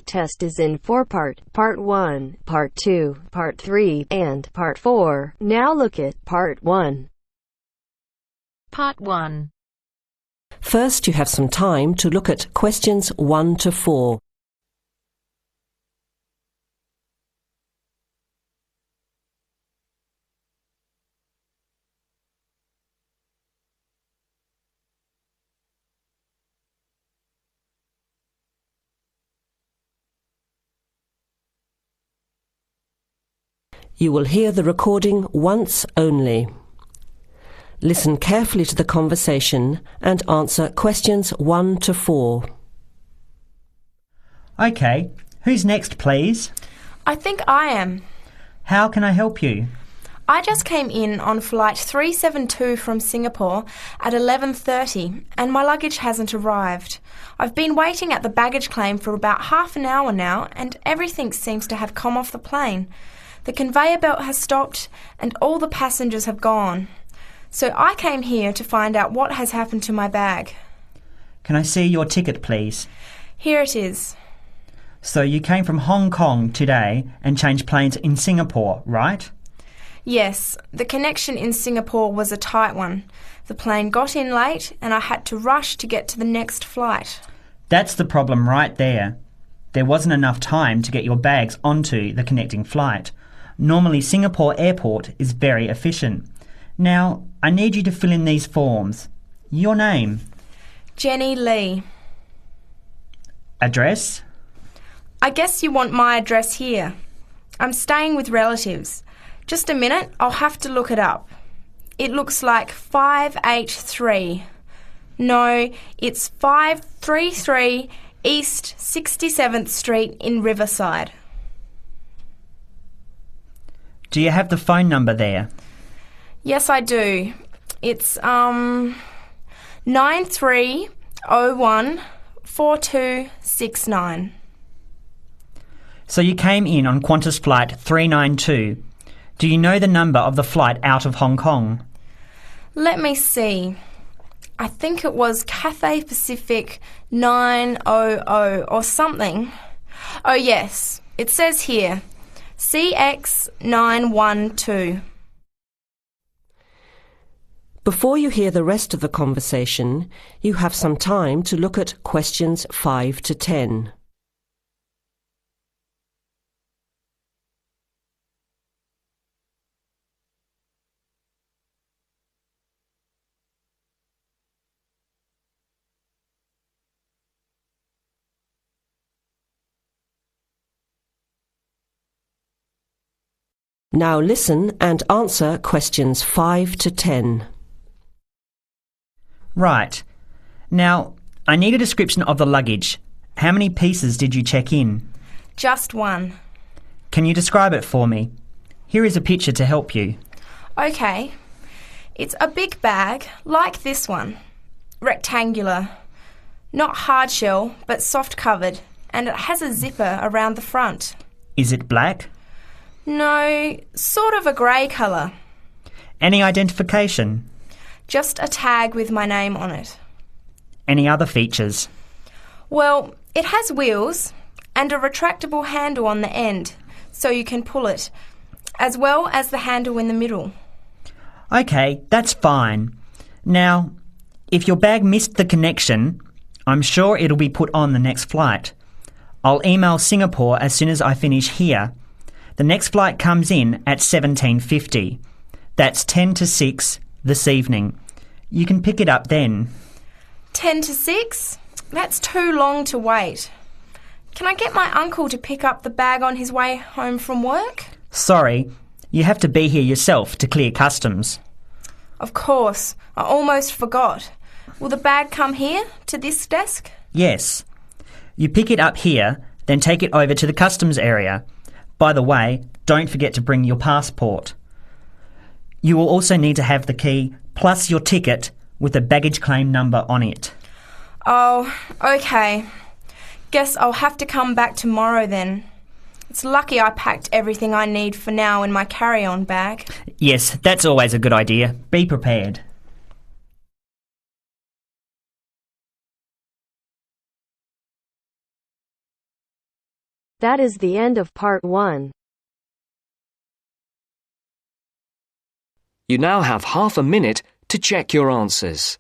Test is in 4-part, Part 1, Part 2, Part 3, and Part 4. Now look at Part 1. Part 1. First, you have some time to look at questions 1 to 4. You will hear the recording once only. Listen carefully to the conversation and answer questions 1 to 4. OK, who's next, please? I think I am. How can I help you? I just came in on flight 372 from Singapore at 11:30 and my luggage hasn't arrived. I've been waiting at the baggage claim for about half an hour now and everything seems to have come off the plane. The conveyor belt has stopped and all the passengers have gone. So I came here to find out what has happened to my bag. Can I see your ticket, please? Here it is. So you came from Hong Kong today and changed planes in Singapore, right? Yes, the connection in Singapore was a tight one. The plane got in late and I had to rush to get to the next flight. That's the problem right there. There wasn't enough time to get your bags onto the connecting flight. Normally, Singapore Airport is very efficient. Now, I need you to fill in these forms. Your name. Jenny Lee. Address. I guess you want my address here. I'm staying with relatives. Just a minute, I'll have to look it up. It looks like 583. No, it's 533 East 67th Street in Riverside. Do you have the phone number there? Yes, I do. It's 93014269. So you came in on Qantas Flight 392. Do you know the number of the flight out of Hong Kong? Let me see. I think it was Cathay Pacific 900 or something. Oh yes, it says here, CX912. Before you hear the rest of the conversation, you have some time to look at questions 5 to 10. Now listen and answer questions 5 to 10. Right. Now, I need a description of the luggage. How many pieces did you check in? Just one. Can you describe it for me? Here is a picture to help you. Okay. It's a big bag, like this one. Rectangular. Not hard shell, but soft covered. And it has a zipper around the front. Is it black? No, sort of a grey colour. Any identification? Just a tag with my name on it. Any other features? Well, it has wheels and a retractable handle on the end, so you can pull it, as well as the handle in the middle. OK, that's fine. Now, if your bag missed the connection, I'm sure it'll be put on the next flight. I'll email Singapore as soon as I finish here. The next flight comes in at 17:50. That's 10 to 6 this evening. You can pick it up then. 10 to 6? That's too long to wait. Can I get my uncle to pick up the bag on his way home from work? Sorry, you have to be here yourself to clear customs. Of course, I almost forgot. Will the bag come here, to this desk? Yes. You pick it up here, then take it over to the customs area. By the way, don't forget to bring your passport. You will also need to have the key plus your ticket with a baggage claim number on it. Oh, okay. Guess I'll have to come back tomorrow then. It's lucky I packed everything I need for now in my carry-on bag. Yes, that's always a good idea. Be prepared. That is the end of part 1. You now have half a minute to check your answers.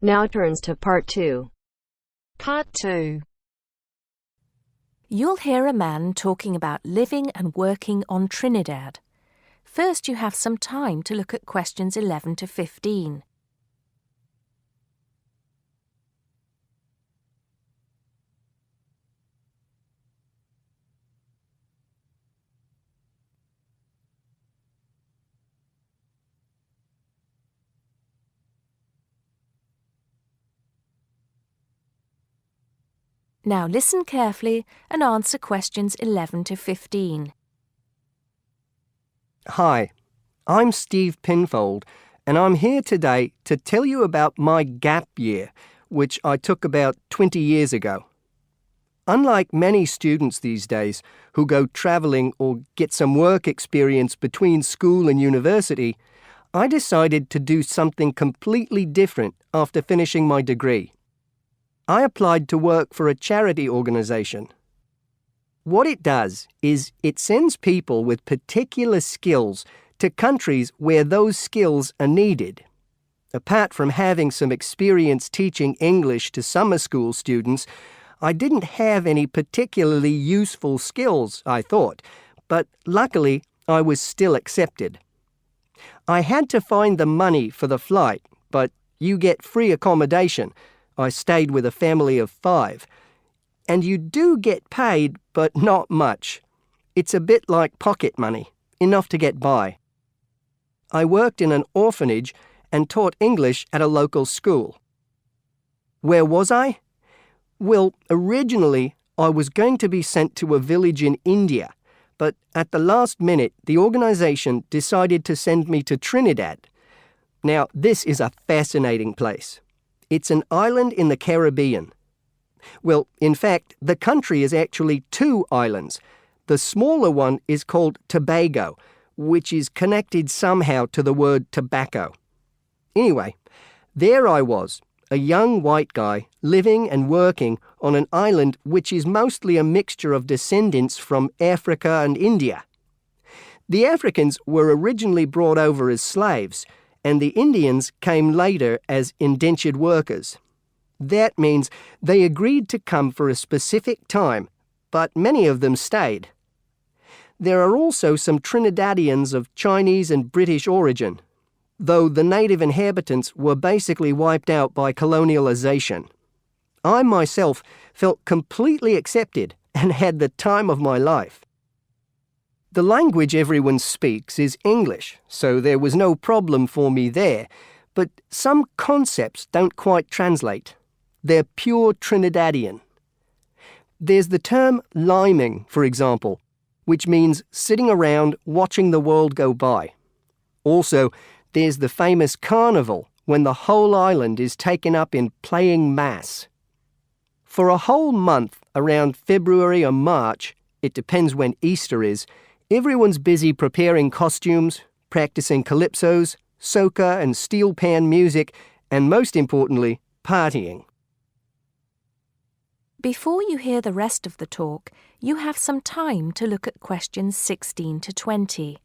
Now turns to part 2. Part 2. You'll hear a man talking about living and working on Trinidad. First, you have some time to look at questions 11 to 15. Now listen carefully and answer questions 11 to 15. Hi, I'm Steve Pinfold, and I'm here today to tell you about my gap year, which I took about 20 years ago. Unlike many students these days who go travelling or get some work experience between school and university, I decided to do something completely different after finishing my degree. I applied to work for a charity organisation. What it does is it sends people with particular skills to countries where those skills are needed. Apart from having some experience teaching English to summer school students, I didn't have any particularly useful skills, I thought, but luckily I was still accepted. I had to find the money for the flight, but you get free accommodation. I stayed with a family of 5. And you do get paid, but not much. It's a bit like pocket money, enough to get by. I worked in an orphanage and taught English at a local school. Where was I? Well, originally I was going to be sent to a village in India, but at the last minute the organisation decided to send me to Trinidad. Now, this is a fascinating place. It's an island in the Caribbean. Well, in fact, the country is actually 2 islands. The smaller one is called Tobago, which is connected somehow to the word tobacco. Anyway, there I was, a young white guy living and working on an island which is mostly a mixture of descendants from Africa and India. The Africans were originally brought over as slaves, and the Indians came later as indentured workers. That means they agreed to come for a specific time, but many of them stayed. There are also some Trinidadians of Chinese and British origin, though the native inhabitants were basically wiped out by colonialization. I myself felt completely accepted and had the time of my life. The language everyone speaks is English, so there was no problem for me there, but some concepts don't quite translate. They're pure Trinidadian. There's the term liming, for example, which means sitting around watching the world go by. Also, there's the famous carnival, when the whole island is taken up in playing mass. For a whole month, around February or March, it depends when Easter is, everyone's busy preparing costumes, practicing calypsos, soca and steel pan music, and most importantly, partying. Before you hear the rest of the talk, you have some time to look at questions 16 to 20.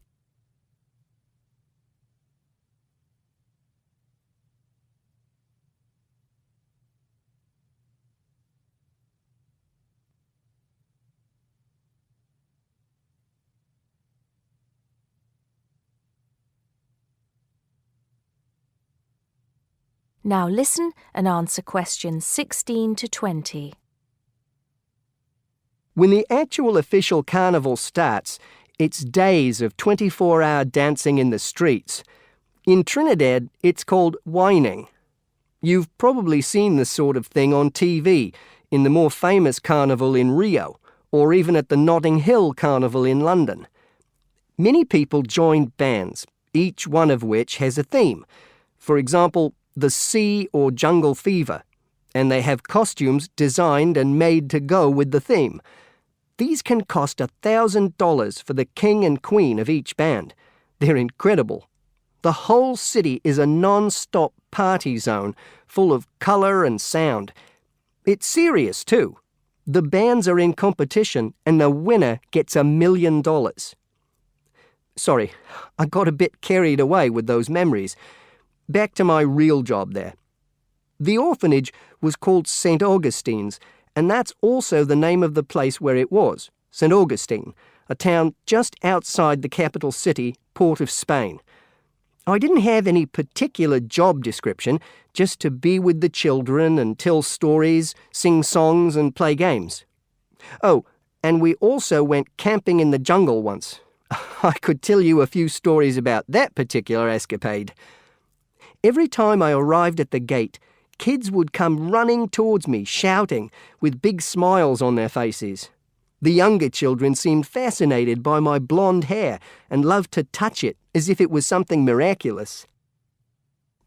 Now listen and answer questions 16 to 20. When the actual official carnival starts, it's days of 24-hour dancing in the streets. In Trinidad, it's called whining. You've probably seen this sort of thing on TV, in the more famous carnival in Rio, or even at the Notting Hill Carnival in London. Many people joined bands, each one of which has a theme. For example, the Sea or Jungle Fever, and they have costumes designed and made to go with the theme. These can cost $1,000 for the king and queen of each band. They're incredible. The whole city is a non-stop party zone full of colour and sound. It's serious too. The bands are in competition and the winner gets $1 million. Sorry, I got a bit carried away with those memories. Back to my real job there. The orphanage was called St. Augustine's, and that's also the name of the place where it was, St. Augustine, a town just outside the capital city, Port of Spain. I didn't have any particular job description, just to be with the children and tell stories, sing songs and play games. Oh, and we also went camping in the jungle once. I could tell you a few stories about that particular escapade. Every time I arrived at the gate, kids would come running towards me, shouting, with big smiles on their faces. The younger children seemed fascinated by my blonde hair and loved to touch it as if it was something miraculous.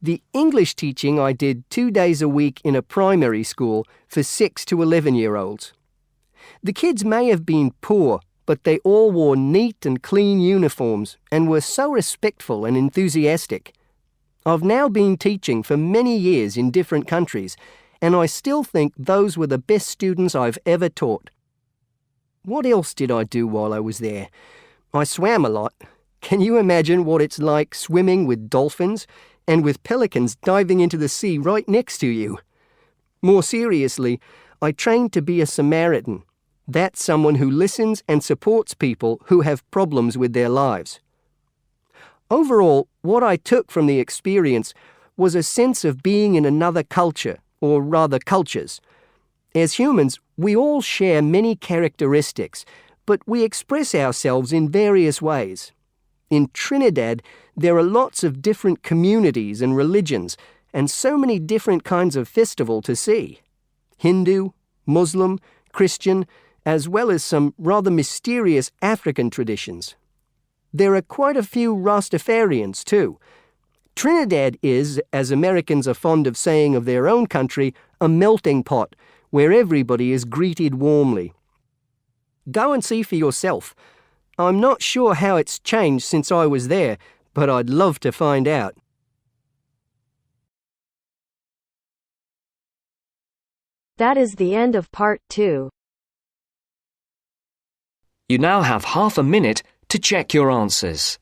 The English teaching I did 2 days a week in a primary school for 6 to 11-year-olds. The kids may have been poor, but they all wore neat and clean uniforms and were so respectful and enthusiastic. I've now been teaching for many years in different countries, and I still think those were the best students I've ever taught. What else did I do while I was there? I swam a lot. Can you imagine what it's like swimming with dolphins and with pelicans diving into the sea right next to you? More seriously, I trained to be a Samaritan. That's someone who listens and supports people who have problems with their lives. Overall, what I took from the experience was a sense of being in another culture, or rather cultures. As humans, we all share many characteristics, but we express ourselves in various ways. In Trinidad, there are lots of different communities and religions, and so many different kinds of festival to see. Hindu, Muslim, Christian, as well as some rather mysterious African traditions. There are quite a few Rastafarians too. Trinidad is, as Americans are fond of saying of their own country, a melting pot where everybody is greeted warmly. Go and see for yourself. I'm not sure how it's changed since I was there, but I'd love to find out. That is the end of part 2. You now have half a minute to check your answers.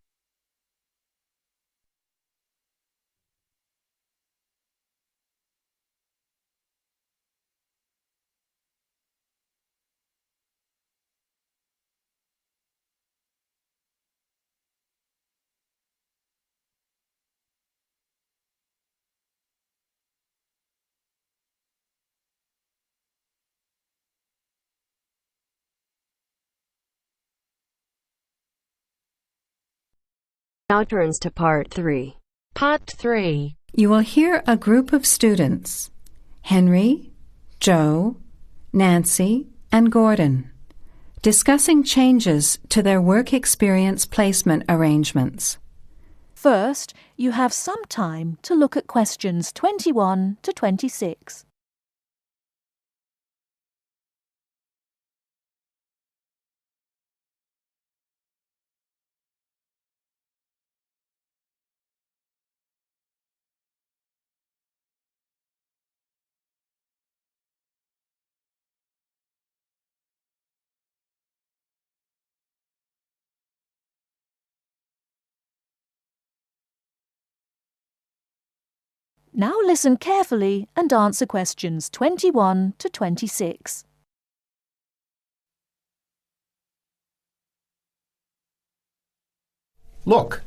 Now turns to part 3. Part 3. You will hear a group of students, Henry, Joe, Nancy, and Gordon, discussing changes to their work experience placement arrangements. First, you have some time to look at questions 21 to 26. Now listen carefully and answer questions 21 to 26. Look,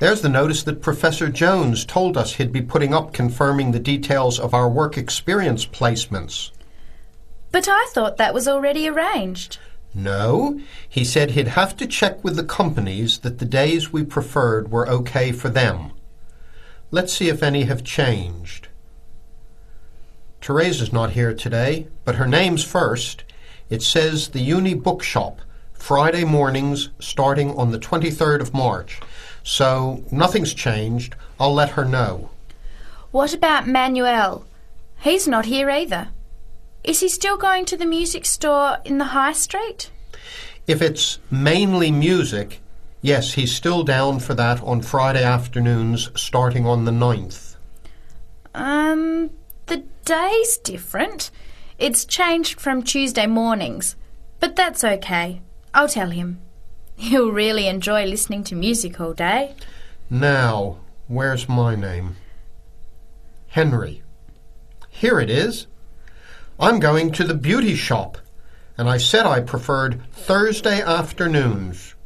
there's the notice that Professor Jones told us he'd be putting up confirming the details of our work experience placements. But I thought that was already arranged. No, he said he'd have to check with the companies that the days we preferred were okay for them. Let's see if any have changed. Teresa's not here today, but her name's first. It says the Uni Bookshop, Friday mornings starting on the 23rd of March. So nothing's changed. I'll let her know. What about Manuel? He's not here either. Is he still going to the music store in the High Street? If it's mainly music, yes, he's still down for that on Friday afternoons starting on the 9th. The day's different. It's changed from Tuesday mornings, but that's okay. I'll tell him. He'll really enjoy listening to music all day. Now, where's my name? Henry. Here it is. I'm going to the beauty shop, and I said I preferred Thursday afternoons.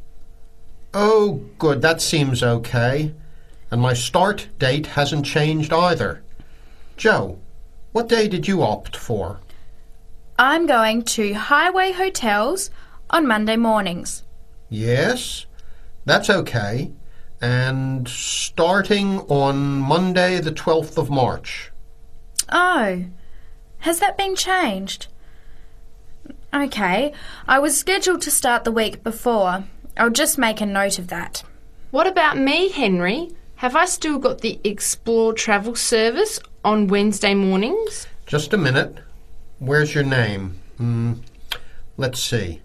Oh, good, that seems okay. And my start date hasn't changed either. Joe, what day did you opt for? I'm going to Highway Hotels on Monday mornings. Yes, that's okay. And starting on Monday the 12th of March. Oh, has that been changed? Okay, I was scheduled to start the week before. I'll just make a note of that. What about me, Henry? Have I still got the Explore travel service on Wednesday mornings? Just a minute. Where's your name? Let's see.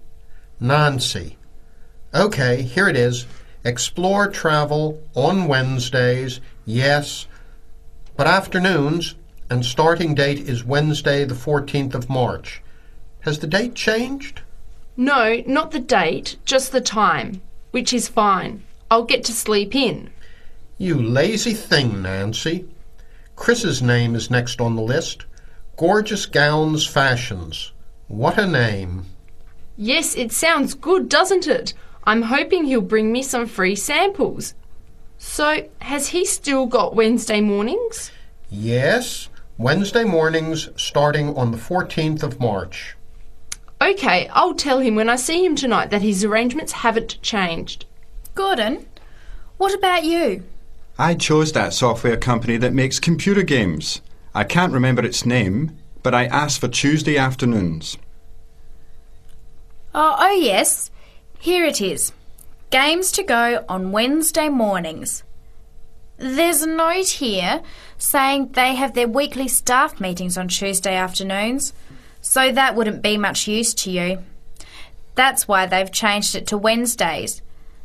Nancy. Okay, here it is. Explore travel on Wednesdays, yes, but afternoons, and starting date is Wednesday the 14th of March. Has the date changed? No, not the date, just the time, which is fine. I'll get to sleep in. You lazy thing, Nancy. Chris's name is next on the list. Gorgeous Gowns Fashions. What a name. Yes, it sounds good, doesn't it? I'm hoping he'll bring me some free samples. So, has he still got Wednesday mornings? Yes, Wednesday mornings starting on the 14th of March. Okay, I'll tell him when I see him tonight that his arrangements haven't changed. Gordon, what about you? I chose that software company that makes computer games. I can't remember its name, but I asked for Tuesday afternoons. Oh yes. Here it is. Games to go on Wednesday mornings. There's a note here saying they have their weekly staff meetings on Tuesday afternoons, so that wouldn't be much use to you. That's why they've changed it to Wednesdays,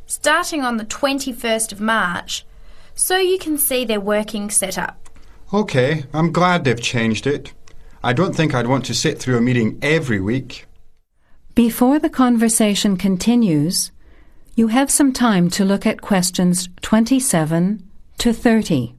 starting on the 21st of March, so you can see their working setup. OK, I'm glad they've changed it. I don't think I'd want to sit through a meeting every week. Before the conversation continues, you have some time to look at questions 27 to 30.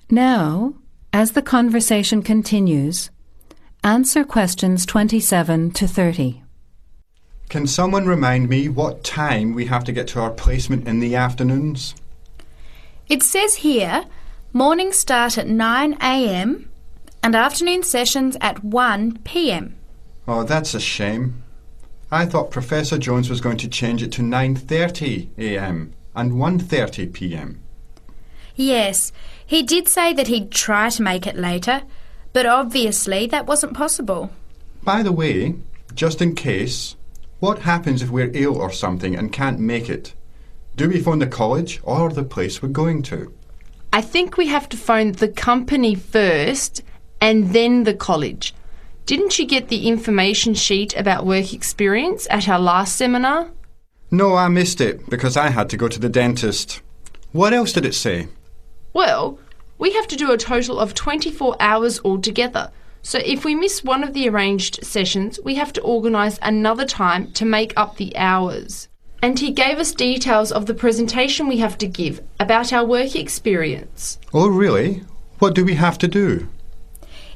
Now, as the conversation continues, answer questions 27 to 30. Can someone remind me what time we have to get to our placement in the afternoons? It says here, mornings start at 9 a.m. and afternoon sessions at 1 p.m. Oh, that's a shame. I thought Professor Jones was going to change it to 9:30 a.m. and 1:30 p.m. Yes, he did say that he'd try to make it later, but obviously that wasn't possible. By the way, just in case, what happens if we're ill or something and can't make it? Do we phone the college or the place we're going to? I think we have to phone the company first and then the college. Didn't you get the information sheet about work experience at our last seminar? No, I missed it because I had to go to the dentist. What else did it say? Well, we have to do a total of 24 hours altogether. So if we miss one of the arranged sessions, we have to organise another time to make up the hours. And he gave us details of the presentation we have to give about our work experience. Oh, really? What do we have to do?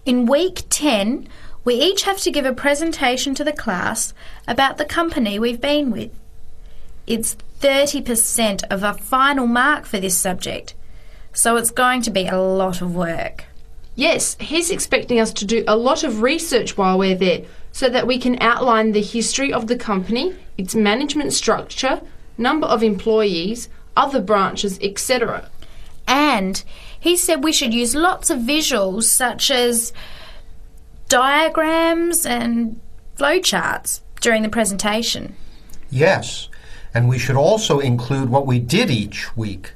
In week 10, we each have to give a presentation to the class about the company we've been with. It's 30% of a final mark for this subject, so it's going to be a lot of work. Yes, he's expecting us to do a lot of research while we're there so that we can outline the history of the company, its management structure, number of employees, other branches, etc. And he said we should use lots of visuals such as diagrams and flowcharts during the presentation. Yes, and we should also include what we did each week,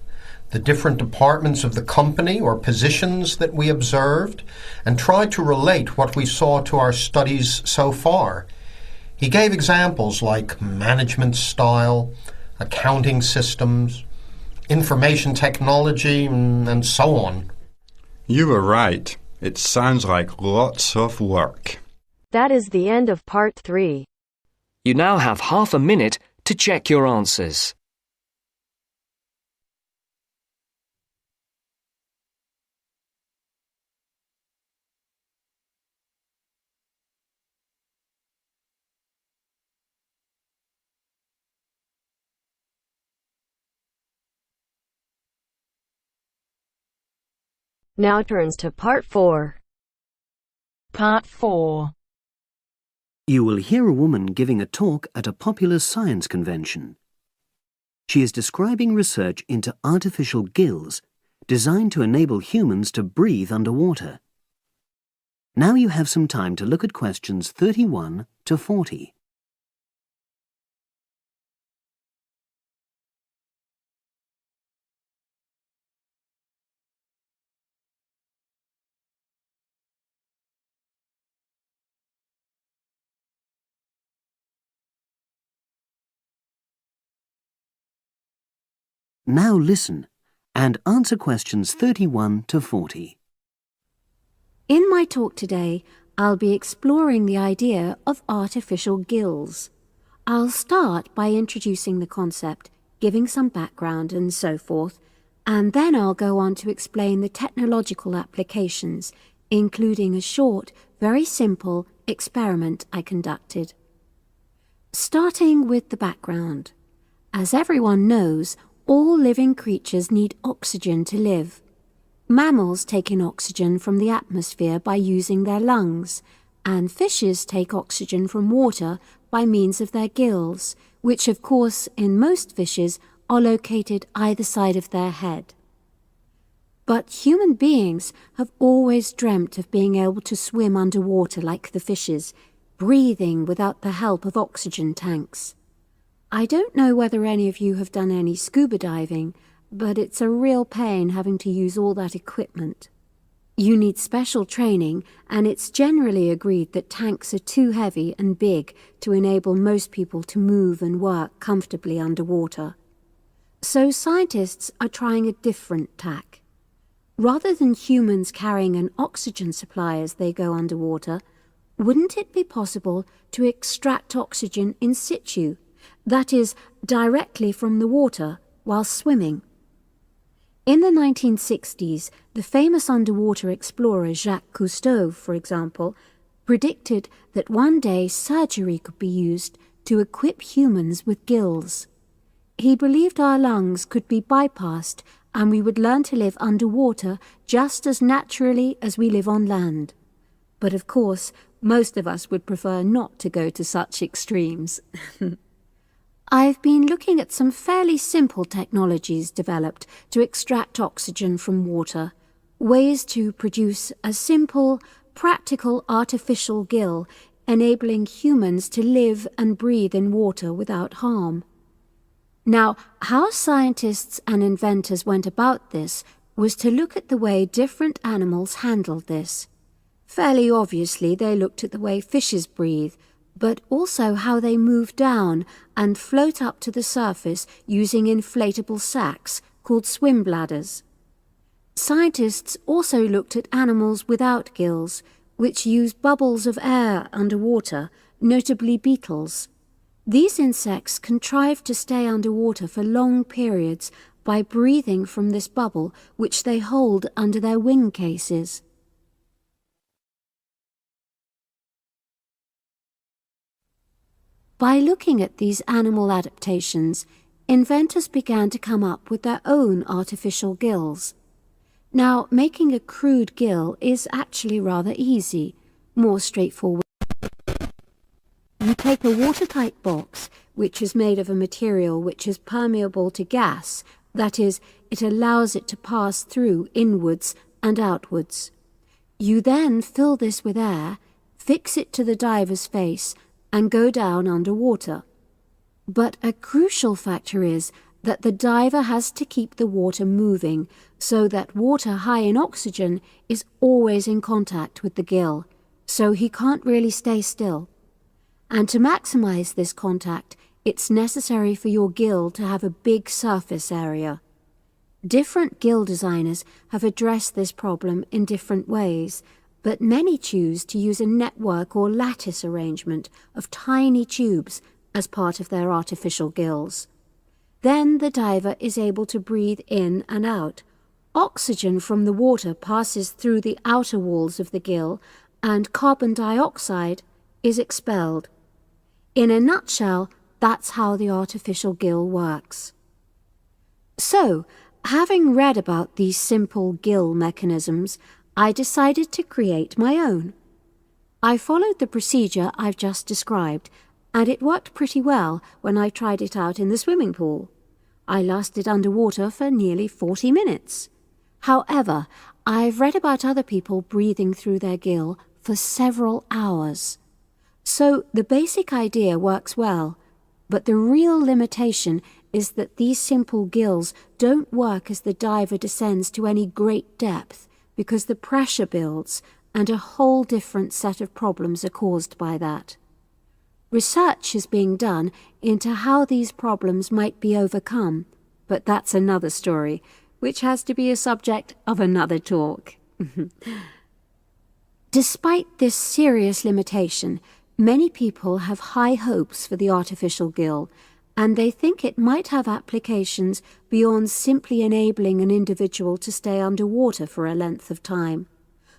the different departments of the company or positions that we observed, and try to relate what we saw to our studies so far. He gave examples like management style, accounting systems, information technology, and so on. You were right. It sounds like lots of work. That is the end of part 3. You now have half a minute to check your answers. Now turns to part 4. Part 4. You will hear a woman giving a talk at a popular science convention. She is describing research into artificial gills designed to enable humans to breathe underwater. Now you have some time to look at questions 31 to 40. Now listen and answer questions 31 to 40. In my talk today, I'll be exploring the idea of artificial gills. I'll start by introducing the concept, giving some background and so forth, and then I'll go on to explain the technological applications, including a short, very simple experiment I conducted. Starting with the background. As everyone knows, all living creatures need oxygen to live. Mammals take in oxygen from the atmosphere by using their lungs, and fishes take oxygen from water by means of their gills, which of course in most fishes are located either side of their head. But human beings have always dreamt of being able to swim underwater like the fishes, breathing without the help of oxygen tanks. I don't know whether any of you have done any scuba diving, but it's a real pain having to use all that equipment. You need special training, and it's generally agreed that tanks are too heavy and big to enable most people to move and work comfortably underwater. So scientists are trying a different tack. Rather than humans carrying an oxygen supply as they go underwater, wouldn't it be possible to extract oxygen in situ? That is, directly from the water while swimming. In the 1960s, the famous underwater explorer Jacques Cousteau, for example, predicted that one day surgery could be used to equip humans with gills. He believed our lungs could be bypassed and we would learn to live underwater just as naturally as we live on land. But of course, most of us would prefer not to go to such extremes. I've been looking at some fairly simple technologies developed to extract oxygen from water, ways to produce a simple, practical artificial gill enabling humans to live and breathe in water without harm. Now, how scientists and inventors went about this was to look at the way different animals handled this. Fairly obviously, they looked at the way fishes breathe, but also how they move down and float up to the surface using inflatable sacs called swim bladders. Scientists also looked at animals without gills, which use bubbles of air underwater, notably beetles. These insects contrive to stay underwater for long periods by breathing from this bubble, which they hold under their wing cases. By looking at these animal adaptations, inventors began to come up with their own artificial gills. Now, making a crude gill is actually rather easy, more straightforward. You take a watertight box, which is made of a material which is permeable to gas, that is, it allows it to pass through inwards and outwards. You then fill this with air, fix it to the diver's face, and go down underwater. But a crucial factor is that the diver has to keep the water moving so that water high in oxygen is always in contact with the gill, so he can't really stay still. And to maximize this contact, it's necessary for your gill to have a big surface area. Different gill designers have addressed this problem in different ways, but many choose to use a network or lattice arrangement of tiny tubes as part of their artificial gills. Then the diver is able to breathe in and out. Oxygen from the water passes through the outer walls of the gill, and carbon dioxide is expelled. In a nutshell, that's how the artificial gill works. So, having read about these simple gill mechanisms, I decided to create my own. I followed the procedure I've just described, and it worked pretty well when I tried it out in the swimming pool. I lasted underwater for nearly 40 minutes. However, I've read about other people breathing through their gill for several hours. So the basic idea works well, but the real limitation is that these simple gills don't work as the diver descends to any great depth because the pressure builds and a whole different set of problems are caused by that. Research is being done into how these problems might be overcome, but that's another story, which has to be a subject of another talk. Despite this serious limitation, many people have high hopes for the artificial gill, and they think it might have applications beyond simply enabling an individual to stay underwater for a length of time.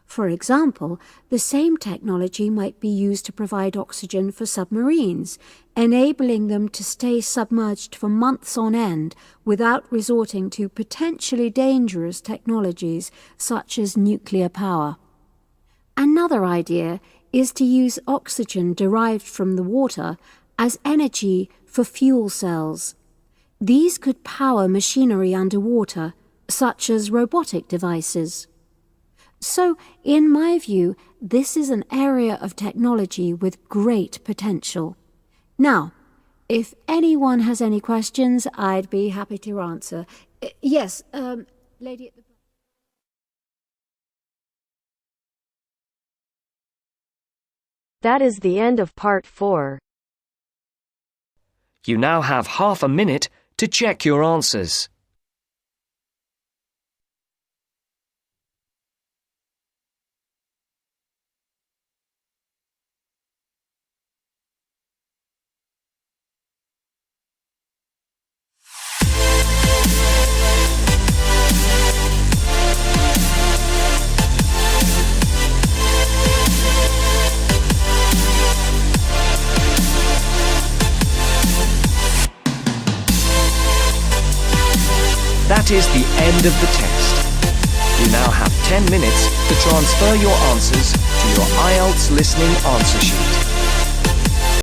For example, the same technology might be used to provide oxygen for submarines, enabling them to stay submerged for months on end without resorting to potentially dangerous technologies such as nuclear power. Another idea is to use oxygen derived from the water as energy for fuel cells. These could power machinery underwater, such as robotic devices. So, in my view, this is an area of technology with great potential. Now, if anyone has any questions, I'd be happy to answer. Yes, lady at the... That is the end of part 4. You now have half a minute to check your answers. That is the end of the test. You now have 10 minutes to transfer your answers to your IELTS listening answer sheet.